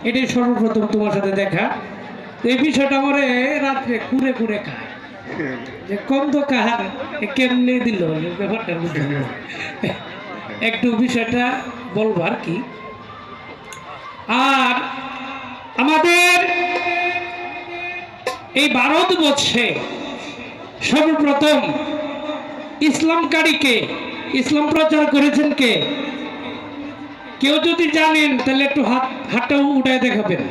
এটাই সর্বপ্রথম তোমার সাথে দেখা। এই বিষয়টা আমারে রাত্রে কুড়ে কুড়ে খায় যে কম তো কাহার কেমনে দিল ব্যাপারটা বুঝলাম না। একটু বিষয়টা বলবো আর কি। আর আমাদের এই ভারতবর্ষে সর্বপ্রথম ইসলামকারীকে, ইসলাম প্রচার করেছেন কে? কেউ যদি জানেন তাহলে একটু হাতটা উঠায় দেখাবেন।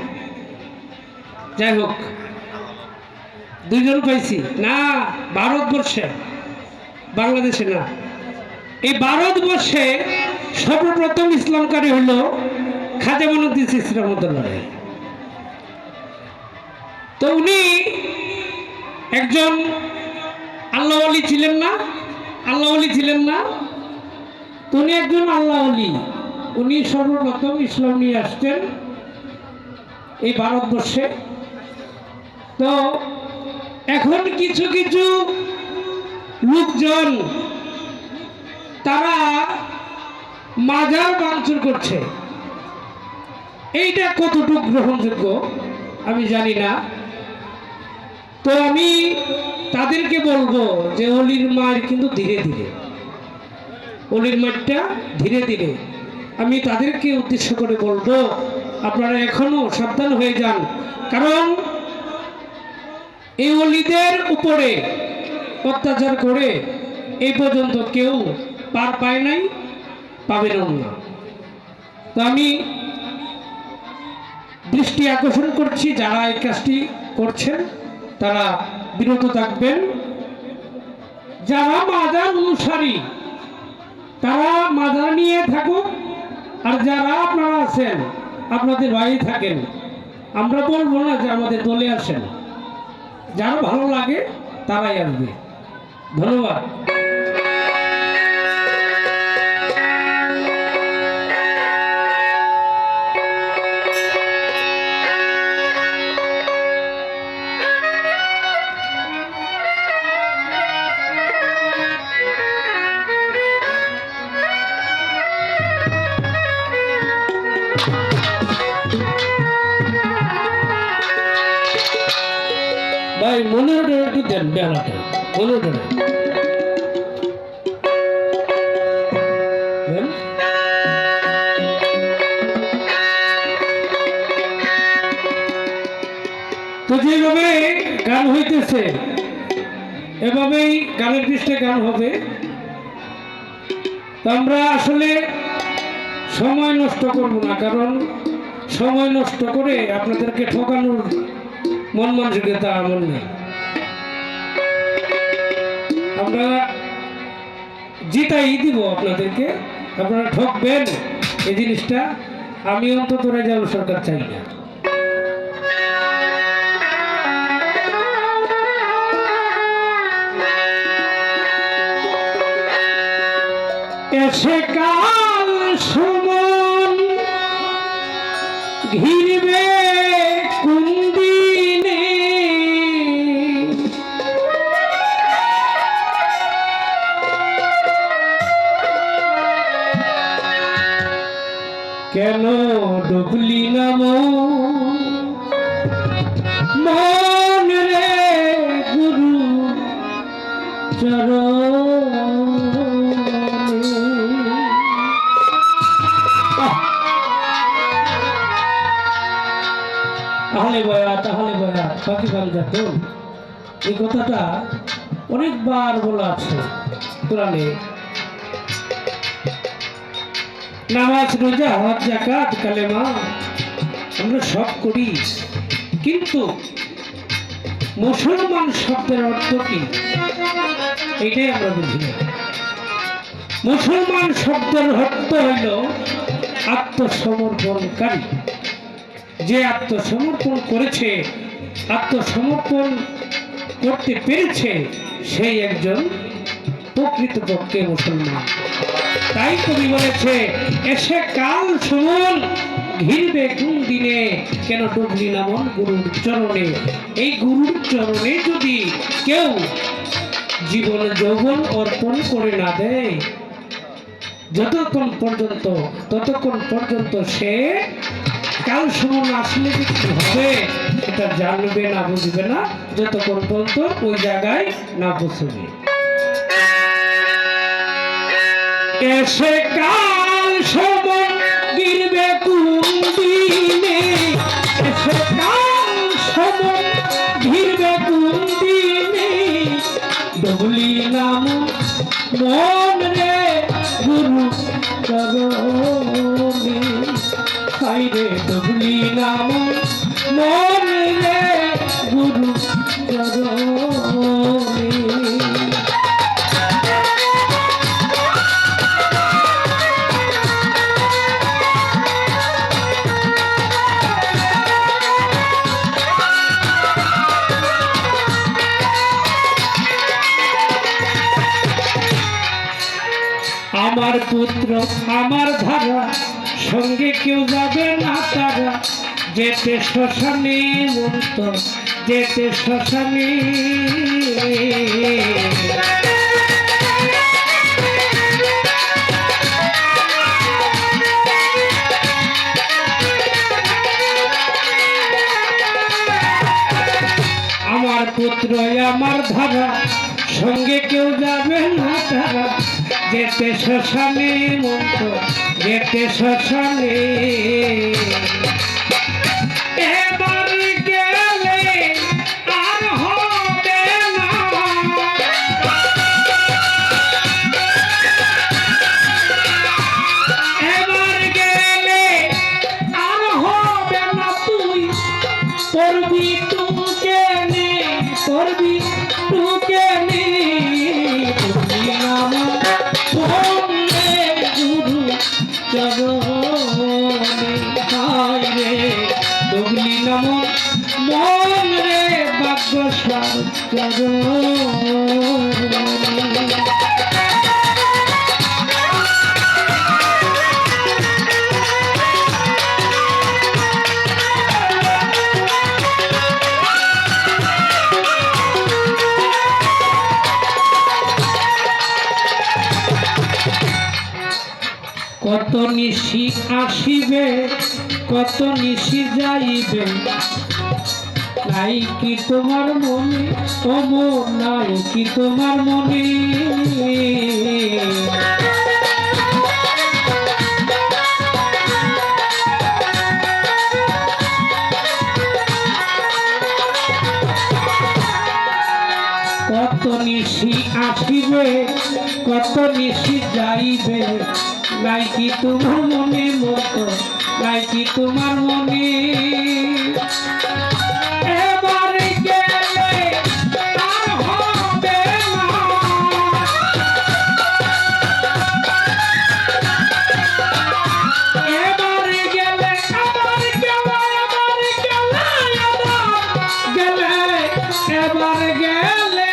যাই হোক, দুইজন পাইছি না, ভারতবর্ষে, বাংলাদেশে না। এই ভারতবর্ষে সর্বপ্রথম ইসলামকারী হলো খাজা মঈনুদ্দিন চিশতি রহমাতুল্লাহ আলাইহি। তো উনি একজন আল্লাহ ওলি ছিলেন না? আল্লাহ ওলি ছিলেন না? তো উনি একজন আল্লাহ ওলি। উনি সর্বপ্রথম ইসলাম নিয়ে আসতেন এই ভারতবর্ষে। তো এখন কিছু কিছু লোকজন তারা মাজার ভাঙচুর করছে। এইটা কতটুকু গ্রহণযোগ্য আমি জানি না। তো আমি তাদেরকে বলবো যে অলির মায়ের কিন্তু ধীরে ধীরে, অলির মাঠটা ধীরে ধীরে। আমি তাদেরকে উদ্দেশ্য করে বলবো আপনারা এখনো সাবধান হয়ে যান, কারণ এই অলিদের উপরে অত্যাচার করে এই পর্যন্ত কেউ পার পায় নাই, পাবেন না। তো আমি দৃষ্টি আকর্ষণ করছি, যারা এই কাজটি করছেন তারা বিরত থাকবেন। যারা মাজার অনুসারী তারা মাজার নিয়ে থাকুক, আর যারা আপনারা আছেন আপনাদের ভাই থাকেন, আমরা বলবো না যে আমাদের দলে আসেন। যারা ভালো লাগে তারাই আসবে। ধন্যবাদ। ভাই মনে একটু দেন, বেলাটা মনে তো যেভাবে গান হইতেছে এভাবেই গানের পৃষ্ঠে গান হবে। তো আমরা আসলে সময় নষ্ট করব না, কারণ সময় নষ্ট করে আপনাদেরকে ঠকানোর মন মানসিকতা এমন নেই। আমরা জিতাই দিব আপনাদেরকে, আপনারা ঠকবেন এই জিনিসটা আমি অন্তত রেজাউল সরকার চাই না। এসে কাল সুমন ঘিরবে কোন দিনে, কেন ডুবলি না মন রে গুরু চরণ। তাহলে বয়া পাখি পাঞ্জাত, এই কথাটা অনেকবার বলা আছে কোরআনে। নামাজ, রোজা, হজ, যাকাত, কালেমা আমরা সব করি, কিন্তু মুসলমান শব্দের অর্থ কি এটাই আমরা বুঝি না। মুসলমান শব্দের অর্থ হইল আত্মসমর্পণকারী। যে আত্মসমর্পণ করেছে, আত্মসমর্পণ করতে পেরেছে, সেই একজন প্রকৃতপক্ষে মুসলমান। তাই কবি বলেছে, এসে কাল সুমন ঘিরবে কোন দিনে, কেন ডুবলি না মন গুরুর চরণে। এই গুরুর চরণে যদি কেউ জীবন যৌবন অর্পণ করে না দেয়, ততক্ষণ পর্যন্ত সে কাল সময় আসলে যে কি হবে সেটা জানবে না, বুঝবে না যতক্ষণ পর্যন্ত ওই জায়গায় না পৌঁছবে। এসে কাল সময় গিরবে কোন দিনে, এসে কাল সময় ঘিরবে কোন দিনে, ডবলি নাম মন রে গুরু চরণে, হাই রে ডবলি নাম মন রে গুরু চরণে। আমার পুত্র আমার ধারা, সঙ্গে কেউ যাবে না তারা, যেতে শ্মশানে মন্ত যেতে শ্মশানে। আমার পুত্র আমার ধারা, সঙ্গে কেউ যাবে না তারা, যেতে শ্মশানে মন্ত যেতে শ্মশানে। এবার গেলে আর হবে না, এবার গেলে আর হবে না, তুই পড়বি টুকে নে, পড়বি টুকে নে, চরণে, হাই রে ডবলি নাম মন রে ভাগ্যস্বর চরণে। কত নিশি আসিবে কত নিশি যাইবে, নাই কি তোমার মনে ও মন, নাই কি তোমার মনে। কত নিশি আসিবে কত নিশি যাইবে, নাই কি তোমার মনে মতো, নাই কি তোমার মনে। এবার গেলে আর হবে না, এবার গেলে আবার গেলে, এবার গেলে আবার গেলে, এবার গেলে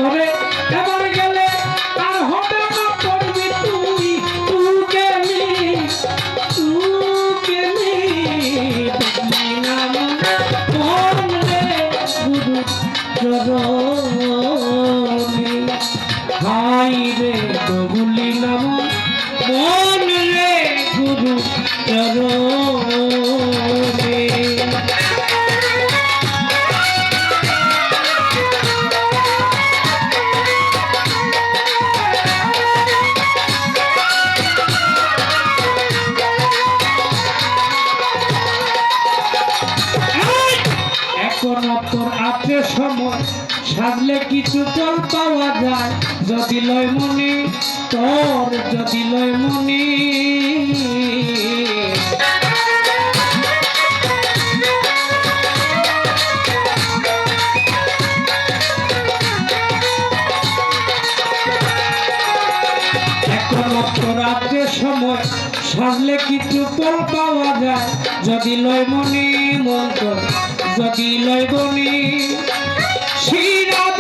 ওরে এবার গেলে আর হবে না, পড়বি তুই তুকে নি, তুকে নি, ডবলি নাম মন রে গুরু চরণে, হাই রে ডবলি নাম মন রে গুরু চরণে। তোর আছে সময় সাজলে কিছু ফল পাওয়া যায়, যদি লয় মনে তোর, যদি লয় মনে। এখন তোর আছে সময় সাজলে কিছু ফল পাওয়া যায়, যদি লয় মনে মন তোর, যদি লয় বনে শিরাদ